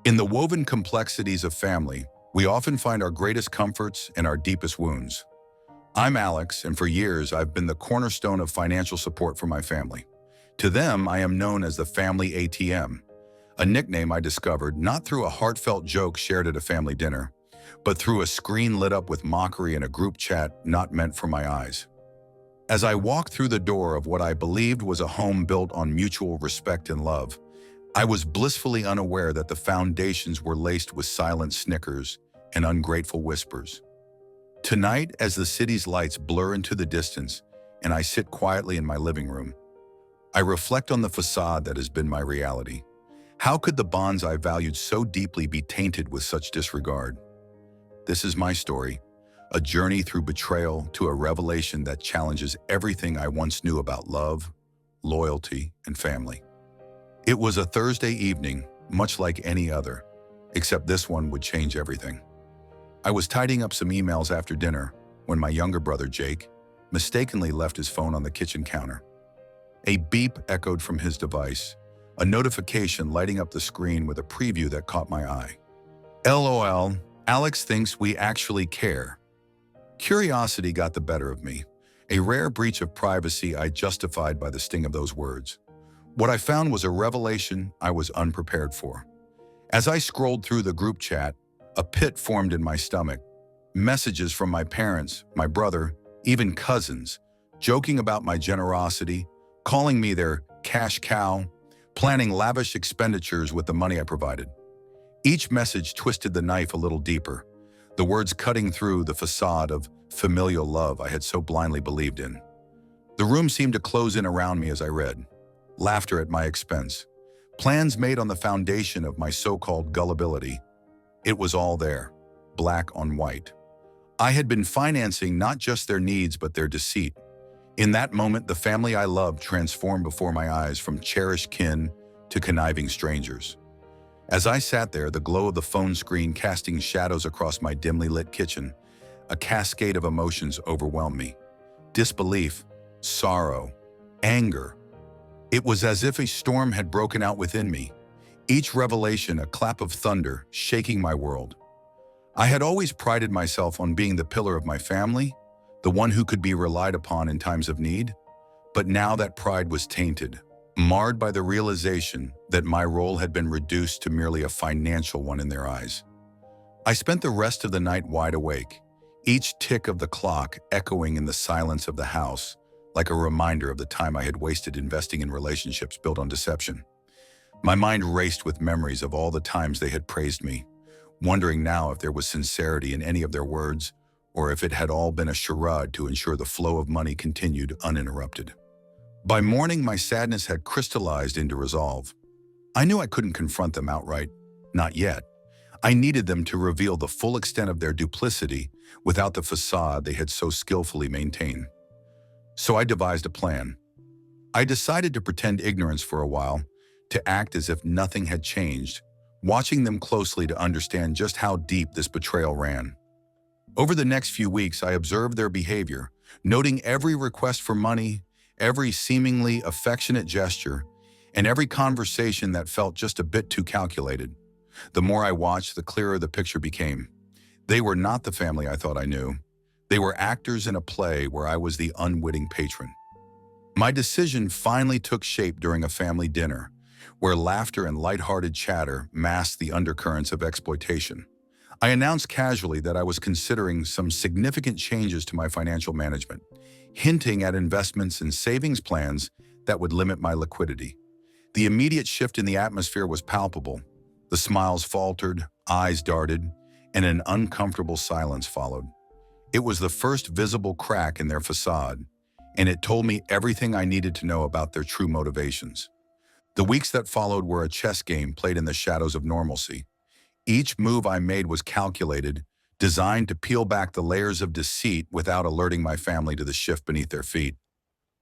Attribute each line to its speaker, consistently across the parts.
Speaker 1: In the woven complexities of family, we often find our greatest comforts and our deepest wounds. I'm Alex, and for years I've been the cornerstone of financial support for my family. To them, I am known as the family ATM, a nickname I discovered not through a heartfelt joke shared at a family dinner, but through a screen lit up with mockery in a group chat not meant for my eyes. As I walked through the door of what I believed was a home built on mutual respect and love, I was blissfully unaware that the foundations were laced with silent snickers and ungrateful whispers. Tonight, as the city's lights blur into the distance and I sit quietly in my living room, I reflect on the facade that has been my reality. How could the bonds I valued so deeply be tainted with such disregard? This is my story, a journey through betrayal to a revelation that challenges everything I once knew about love, loyalty, and family. It was a Thursday evening, much like any other, except this one would change everything. I was tidying up some emails after dinner when my younger brother, Jake, mistakenly left his phone on the kitchen counter. A beep echoed from his device, a notification lighting up the screen with a preview that caught my eye. LOL, Alex thinks we actually care. Curiosity got the better of me, a rare breach of privacy I justified by the sting of those words. What I found was a revelation I was unprepared for. As I scrolled through the group chat, a pit formed in my stomach. Messages from my parents, my brother, even cousins, joking about my generosity, calling me their cash cow, planning lavish expenditures with the money I provided. Each message twisted the knife a little deeper, the words cutting through the facade of familial love I had so blindly believed in. The room seemed to close in around me as I read. Laughter at my expense. Plans made on the foundation of my so-called gullibility. It was all there, black on white. I had been financing not just their needs but their deceit. In that moment, the family I loved transformed before my eyes from cherished kin to conniving strangers. As I sat there, the glow of the phone screen casting shadows across my dimly lit kitchen, a cascade of emotions overwhelmed me. Disbelief, sorrow, anger. It was as if a storm had broken out within me, each revelation a clap of thunder shaking my world. I had always prided myself on being the pillar of my family, the one who could be relied upon in times of need, but now that pride was tainted, marred by the realization that my role had been reduced to merely a financial one in their eyes. I spent the rest of the night wide awake, each tick of the clock echoing in the silence of the house, like a reminder of the time I had wasted investing in relationships built on deception. My mind raced with memories of all the times they had praised me, wondering now if there was sincerity in any of their words, or if it had all been a charade to ensure the flow of money continued uninterrupted. By morning, my sadness had crystallized into resolve. I knew I couldn't confront them outright, not yet. I needed them to reveal the full extent of their duplicity without the facade they had so skillfully maintained. So I devised a plan. I decided to pretend ignorance for a while, to act as if nothing had changed, watching them closely to understand just how deep this betrayal ran. Over the next few weeks, I observed their behavior, noting every request for money, every seemingly affectionate gesture, and every conversation that felt just a bit too calculated. The more I watched, the clearer the picture became. They were not the family I thought I knew. They were actors in a play where I was the unwitting patron. My decision finally took shape during a family dinner, where laughter and lighthearted chatter masked the undercurrents of exploitation. I announced casually that I was considering some significant changes to my financial management, hinting at investments and savings plans that would limit my liquidity. The immediate shift in the atmosphere was palpable. The smiles faltered, eyes darted, and an uncomfortable silence followed. It was the first visible crack in their facade, and it told me everything I needed to know about their true motivations. The weeks that followed were a chess game played in the shadows of normalcy. Each move I made was calculated, designed to peel back the layers of deceit without alerting my family to the shift beneath their feet.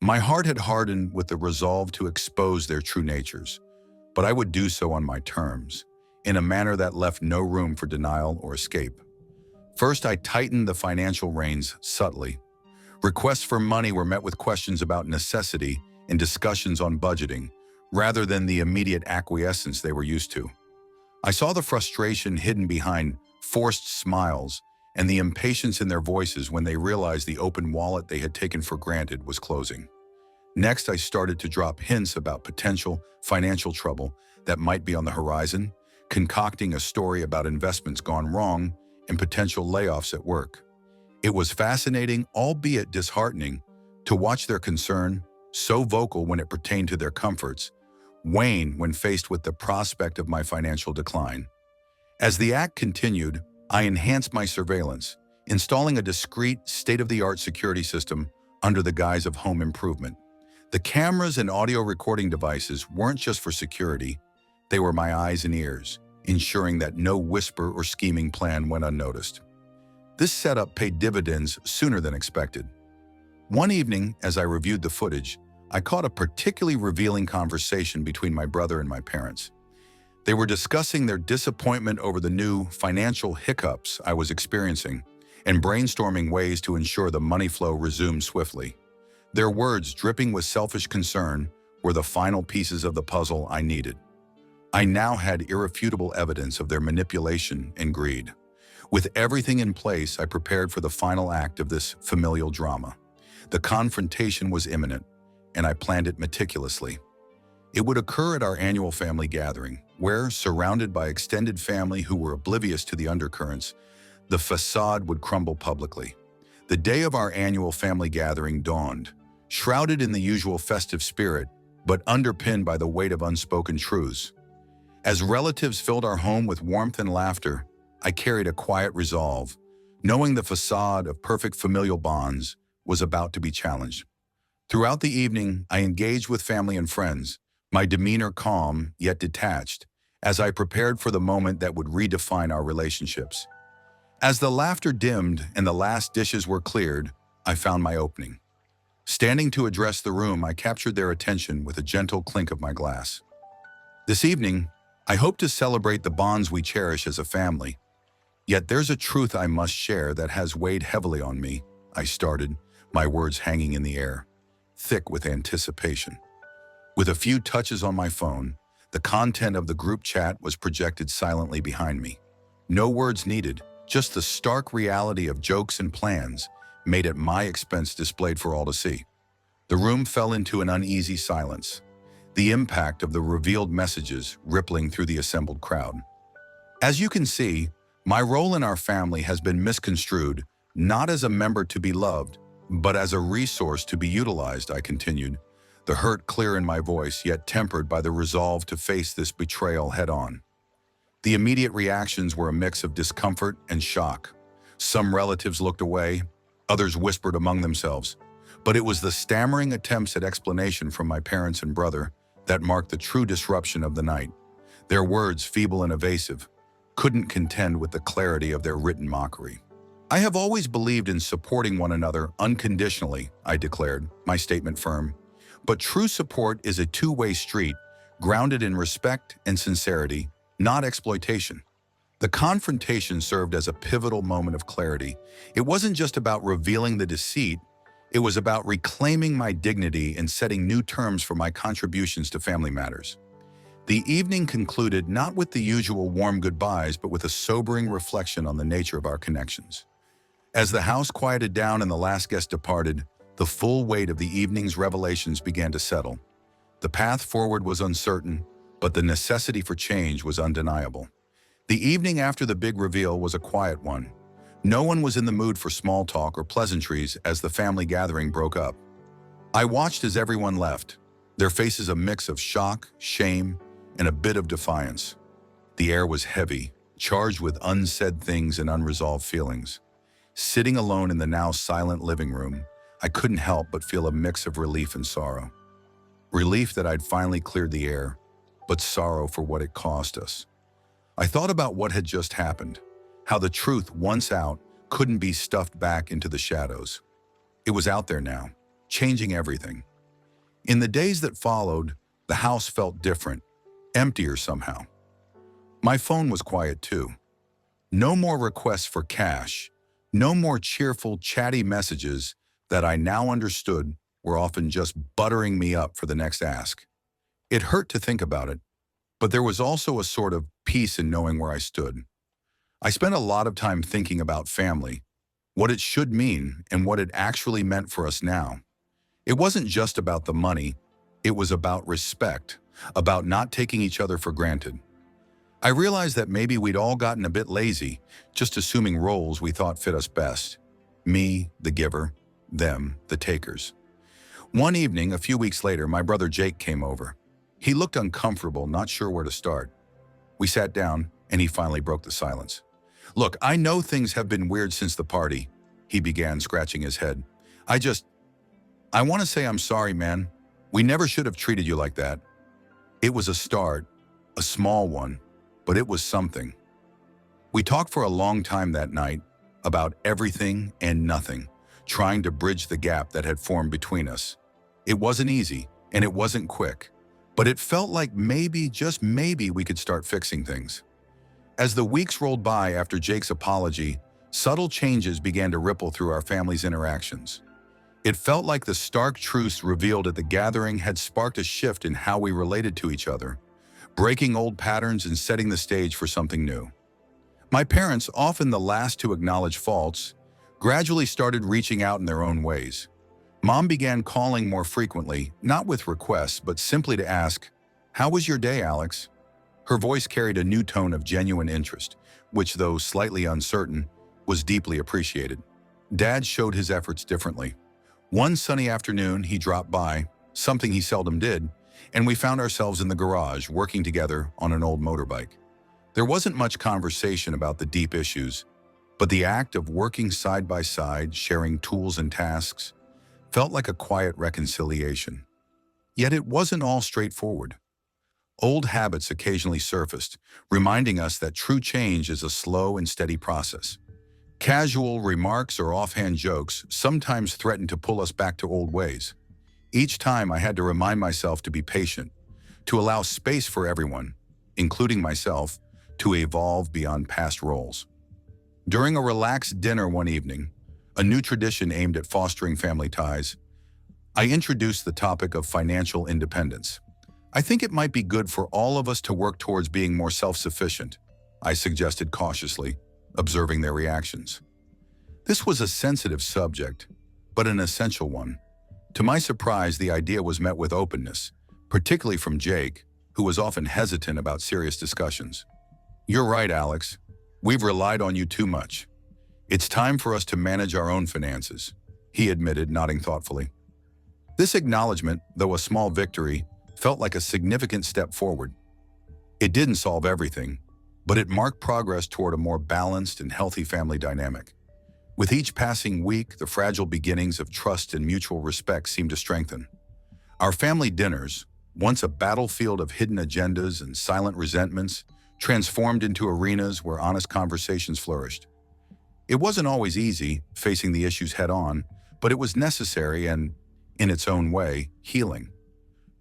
Speaker 1: My heart had hardened with the resolve to expose their true natures, but I would do so on my terms, in a manner that left no room for denial or escape. First, I tightened the financial reins subtly. Requests for money were met with questions about necessity and discussions on budgeting, rather than the immediate acquiescence they were used to. I saw the frustration hidden behind forced smiles and the impatience in their voices when they realized the open wallet they had taken for granted was closing. Next, I started to drop hints about potential financial trouble that might be on the horizon, concocting a story about investments gone wrong and potential layoffs at work. It was fascinating, albeit disheartening, to watch their concern, so vocal when it pertained to their comforts, wane when faced with the prospect of my financial decline. As the act continued, I enhanced my surveillance, installing a discreet, state-of-the-art security system under the guise of home improvement. The cameras and audio recording devices weren't just for security, they were my eyes and ears, ensuring that no whisper or scheming plan went unnoticed. This setup paid dividends sooner than expected. One evening, as I reviewed the footage, I caught a particularly revealing conversation between my brother and my parents. They were discussing their disappointment over the new financial hiccups I was experiencing and brainstorming ways to ensure the money flow resumed swiftly. Their words, dripping with selfish concern, were the final pieces of the puzzle I needed. I now had irrefutable evidence of their manipulation and greed. With everything in place, I prepared for the final act of this familial drama. The confrontation was imminent, and I planned it meticulously. It would occur at our annual family gathering, where, surrounded by extended family who were oblivious to the undercurrents, the facade would crumble publicly. The day of our annual family gathering dawned, shrouded in the usual festive spirit, but underpinned by the weight of unspoken truths. As relatives filled our home with warmth and laughter, I carried a quiet resolve, knowing the facade of perfect familial bonds was about to be challenged. Throughout the evening, I engaged with family and friends, my demeanor calm yet detached, as I prepared for the moment that would redefine our relationships. As the laughter dimmed and the last dishes were cleared, I found my opening. Standing to address the room, I captured their attention with a gentle clink of my glass. This evening, I hope to celebrate the bonds we cherish as a family. Yet there's a truth I must share that has weighed heavily on me, I started, my words hanging in the air, thick with anticipation. With a few touches on my phone, the content of the group chat was projected silently behind me. No words needed, just the stark reality of jokes and plans made at my expense displayed for all to see. The room fell into an uneasy silence, the impact of the revealed messages rippling through the assembled crowd. As you can see, my role in our family has been misconstrued, not as a member to be loved, but as a resource to be utilized, I continued, the hurt clear in my voice, yet tempered by the resolve to face this betrayal head-on. The immediate reactions were a mix of discomfort and shock. Some relatives looked away, others whispered among themselves, but it was the stammering attempts at explanation from my parents and brother that marked the true disruption of the night. Their words, feeble and evasive, couldn't contend with the clarity of their written mockery. I have always believed in supporting one another unconditionally, I declared, my statement firm. But true support is a two-way street, grounded in respect and sincerity, not exploitation. The confrontation served as a pivotal moment of clarity. It wasn't just about revealing the deceit, it was about reclaiming my dignity and setting new terms for my contributions to family matters. The evening concluded not with the usual warm goodbyes, but with a sobering reflection on the nature of our connections. As the house quieted down and the last guest departed, the full weight of the evening's revelations began to settle. The path forward was uncertain, but the necessity for change was undeniable. The evening after the big reveal was a quiet one. No one was in the mood for small talk or pleasantries as the family gathering broke up. I watched as everyone left, their faces a mix of shock, shame, and a bit of defiance. The air was heavy, charged with unsaid things and unresolved feelings. Sitting alone in the now silent living room, I couldn't help but feel a mix of relief and sorrow. Relief that I'd finally cleared the air, but sorrow for what it cost us. I thought about what had just happened, how the truth, once out, couldn't be stuffed back into the shadows. It was out there now, changing everything. In the days that followed, the house felt different, emptier somehow. My phone was quiet too. No more requests for cash, no more cheerful, chatty messages that I now understood were often just buttering me up for the next ask. It hurt to think about it, But there was also a sort of peace in knowing where I stood. I spent a lot of time thinking about family, what it should mean, and what it actually meant for us now. It wasn't just about the money, it was about respect, about not taking each other for granted. I realized that maybe we'd all gotten a bit lazy, just assuming roles we thought fit us best. Me, the giver; them, the takers. One evening, a few weeks later, my brother Jake came over. He looked uncomfortable, not sure where to start. We sat down, and he finally broke the silence. "Look, I know things have been weird since the party," he began, scratching his head. I want to say I'm sorry, man. We never should have treated you like that. It was a start, a small one, but it was something." We talked for a long time that night, about everything and nothing, trying to bridge the gap that had formed between us. It wasn't easy, and it wasn't quick, but it felt like maybe, just maybe, we could start fixing things. As the weeks rolled by after Jake's apology, subtle changes began to ripple through our family's interactions. It felt like the stark truths revealed at the gathering had sparked a shift in how we related to each other, breaking old patterns and setting the stage for something new. My parents, often the last to acknowledge faults, gradually started reaching out in their own ways. Mom began calling more frequently, not with requests, but simply to ask, "How was your day, Alex?" Her voice carried a new tone of genuine interest, which, though slightly uncertain, was deeply appreciated. Dad showed his efforts differently. One sunny afternoon, he dropped by, something he seldom did, and we found ourselves in the garage working together on an old motorbike. There wasn't much conversation about the deep issues, but the act of working side by side, sharing tools and tasks, felt like a quiet reconciliation. Yet it wasn't all straightforward. Old habits occasionally surfaced, reminding us that true change is a slow and steady process. Casual remarks or offhand jokes sometimes threatened to pull us back to old ways. Each time I had to remind myself to be patient, to allow space for everyone, including myself, to evolve beyond past roles. During a relaxed dinner one evening, a new tradition aimed at fostering family ties, I introduced the topic of financial independence. "I think it might be good for all of us to work towards being more self-sufficient," I suggested cautiously, observing their reactions. This was a sensitive subject, but an essential one. To my surprise, the idea was met with openness, particularly from Jake, who was often hesitant about serious discussions. "You're right, Alex. We've relied on you too much. It's time for us to manage our own finances," he admitted, nodding thoughtfully. This acknowledgement, though a small victory, felt like a significant step forward. It didn't solve everything, but it marked progress toward a more balanced and healthy family dynamic. With each passing week, the fragile beginnings of trust and mutual respect seemed to strengthen. Our family dinners, once a battlefield of hidden agendas and silent resentments, transformed into arenas where honest conversations flourished. It wasn't always easy, facing the issues head-on, but it was necessary and, in its own way, healing.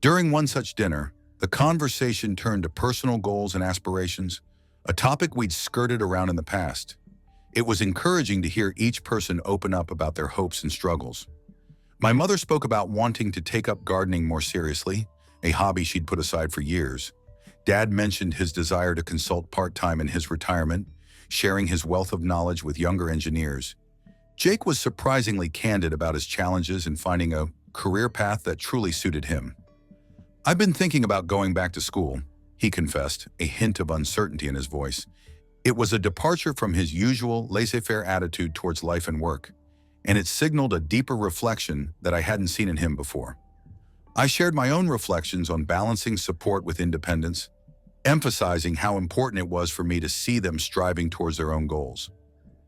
Speaker 1: During one such dinner, the conversation turned to personal goals and aspirations, a topic we'd skirted around in the past. It was encouraging to hear each person open up about their hopes and struggles. My mother spoke about wanting to take up gardening more seriously, a hobby she'd put aside for years. Dad mentioned his desire to consult part-time in his retirement, sharing his wealth of knowledge with younger engineers. Jake was surprisingly candid about his challenges in finding a career path that truly suited him. "I've been thinking about going back to school," he confessed, a hint of uncertainty in his voice. It was a departure from his usual laissez-faire attitude towards life and work, and it signaled a deeper reflection that I hadn't seen in him before. I shared my own reflections on balancing support with independence, emphasizing how important it was for me to see them striving towards their own goals.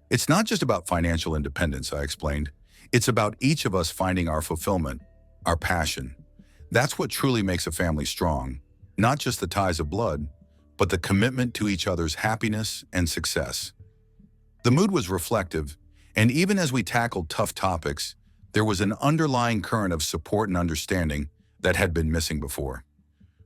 Speaker 1: "It's not just about financial independence," I explained. "It's about each of us finding our fulfillment, our passion. That's what truly makes a family strong, not just the ties of blood, but the commitment to each other's happiness and success." The mood was reflective, and even as we tackled tough topics, there was an underlying current of support and understanding that had been missing before.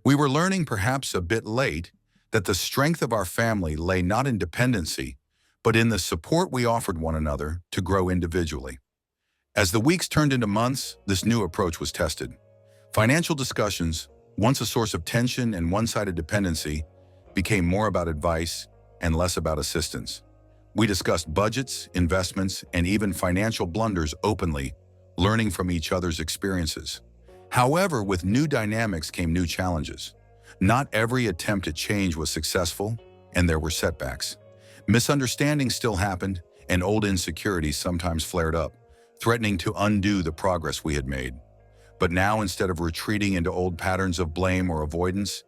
Speaker 1: We were learning, perhaps a bit late, that the strength of our family lay not in dependency, but in the support we offered one another to grow individually. As the weeks turned into months, this new approach was tested. Financial discussions, Once a source of tension and one-sided dependency, became more about advice and less about assistance. We discussed budgets, investments, and even financial blunders openly, learning from each other's experiences. However, with new dynamics came new challenges. Not every attempt at change was successful, and there were setbacks. Misunderstandings still happened, and old insecurities sometimes flared up, threatening to undo the progress we had made. But now, instead of retreating into old patterns of blame or avoidance,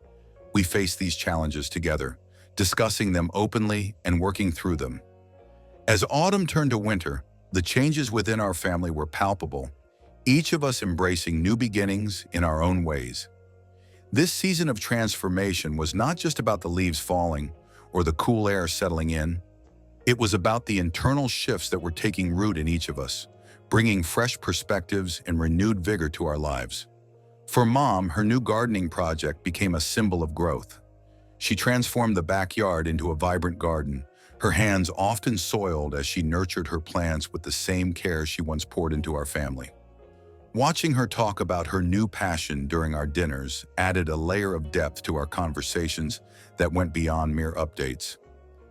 Speaker 1: we face these challenges together, discussing them openly and working through them. As autumn turned to winter, the changes within our family were palpable, each of us embracing new beginnings in our own ways. This season of transformation was not just about the leaves falling or the cool air settling in. It was about the internal shifts that were taking root in each of us, bringing fresh perspectives and renewed vigor to our lives. For Mom, her new gardening project became a symbol of growth. She transformed the backyard into a vibrant garden, her hands often soiled as she nurtured her plants with the same care she once poured into our family. Watching her talk about her new passion during our dinners added a layer of depth to our conversations that went beyond mere updates.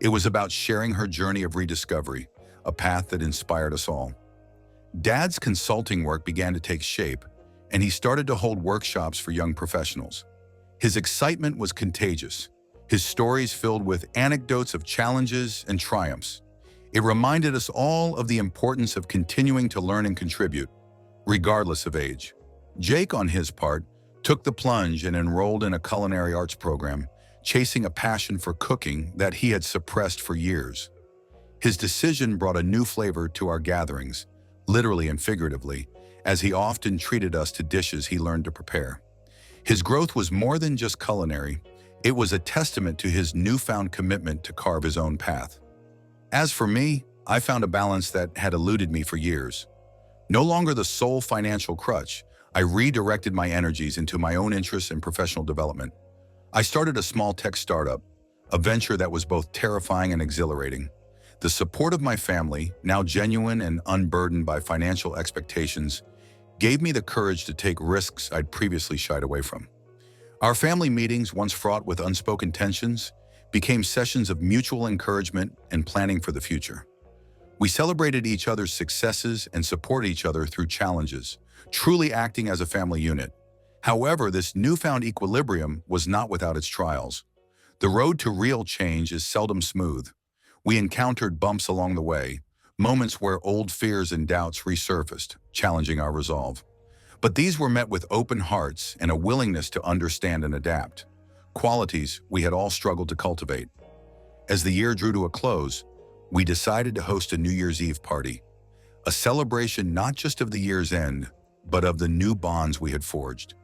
Speaker 1: It was about sharing her journey of rediscovery, a path that inspired us all. Dad's consulting work began to take shape, and he started to hold workshops for young professionals. His excitement was contagious, his stories filled with anecdotes of challenges and triumphs. It reminded us all of the importance of continuing to learn and contribute, regardless of age. Jake, on his part, took the plunge and enrolled in a culinary arts program, chasing a passion for cooking that he had suppressed for years. His decision brought a new flavor to our gatherings, literally and figuratively, as he often treated us to dishes he learned to prepare. His growth was more than just culinary. It was a testament to his newfound commitment to carve his own path. As for me, I found a balance that had eluded me for years. No longer the sole financial crutch, I redirected my energies into my own interests and professional development. I started a small tech startup, a venture that was both terrifying and exhilarating. The support of my family, now genuine and unburdened by financial expectations, gave me the courage to take risks I'd previously shied away from. Our family meetings, once fraught with unspoken tensions, became sessions of mutual encouragement and planning for the future. We celebrated each other's successes and supported each other through challenges, truly acting as a family unit. However, this newfound equilibrium was not without its trials. The road to real change is seldom smooth. We encountered bumps along the way, moments where old fears and doubts resurfaced, challenging our resolve. But these were met with open hearts and a willingness to understand and adapt, qualities we had all struggled to cultivate. As the year drew to a close, we decided to host a New Year's Eve party, a celebration not just of the year's end, but of the new bonds we had forged.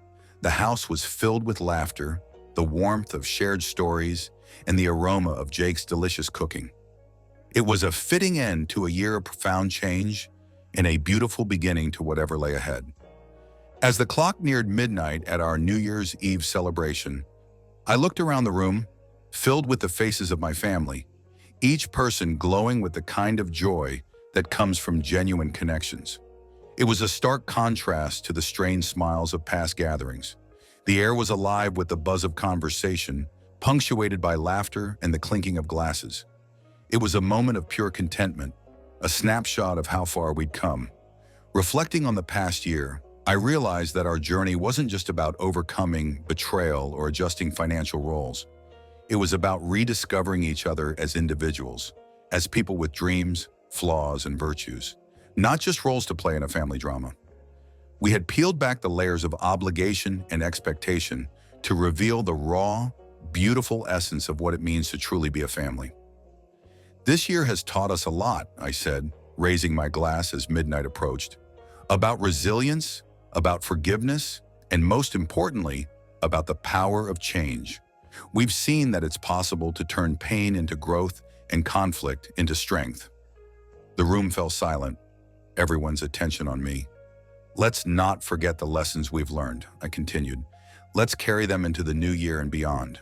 Speaker 1: The house was filled with laughter, the warmth of shared stories, and the aroma of Jake's delicious cooking. It was a fitting end to a year of profound change and a beautiful beginning to whatever lay ahead. As the clock neared midnight at our New Year's Eve celebration, I looked around the room, filled with the faces of my family, each person glowing with the kind of joy that comes from genuine connections. It was a stark contrast to the strained smiles of past gatherings. The air was alive with the buzz of conversation, punctuated by laughter and the clinking of glasses. It was a moment of pure contentment, a snapshot of how far we'd come. Reflecting on the past year, I realized that our journey wasn't just about overcoming betrayal or adjusting financial roles. It was about rediscovering each other as individuals, as people with dreams, flaws, and virtues, not just roles to play in a family drama. We had peeled back the layers of obligation and expectation to reveal the raw, beautiful essence of what it means to truly be a family. This year has taught us a lot, I said, raising my glass as midnight approached, about resilience, about forgiveness, and most importantly, about the power of change. We've seen that it's possible to turn pain into growth and conflict into strength. The room fell silent, everyone's attention on me. Let's not forget the lessons we've learned, I continued. Let's carry them into the new year and beyond,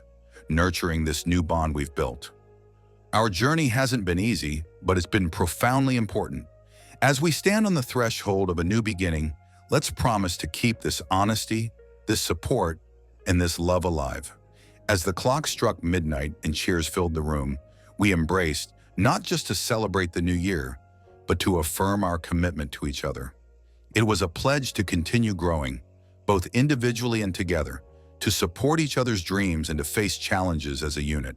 Speaker 1: nurturing this new bond we've built. Our journey hasn't been easy, but it's been profoundly important. As we stand on the threshold of a new beginning, let's promise to keep this honesty, this support, and this love alive. As the clock struck midnight and cheers filled the room, we embraced, not just to celebrate the new year, but to affirm our commitment to each other. It was a pledge to continue growing, both individually and together, to support each other's dreams and to face challenges as a unit.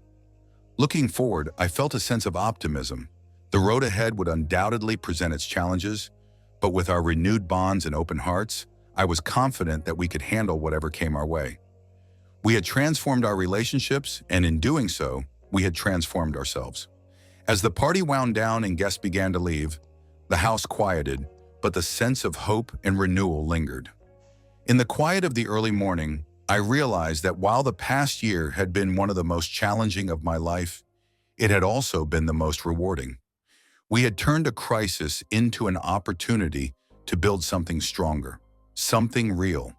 Speaker 1: Looking forward, I felt a sense of optimism. The road ahead would undoubtedly present its challenges, but with our renewed bonds and open hearts, I was confident that we could handle whatever came our way. We had transformed our relationships, and in doing so, we had transformed ourselves. As the party wound down and guests began to leave, the house quieted, but the sense of hope and renewal lingered. In the quiet of the early morning, I realized that while the past year had been one of the most challenging of my life, it had also been the most rewarding. We had turned a crisis into an opportunity to build something stronger, something real.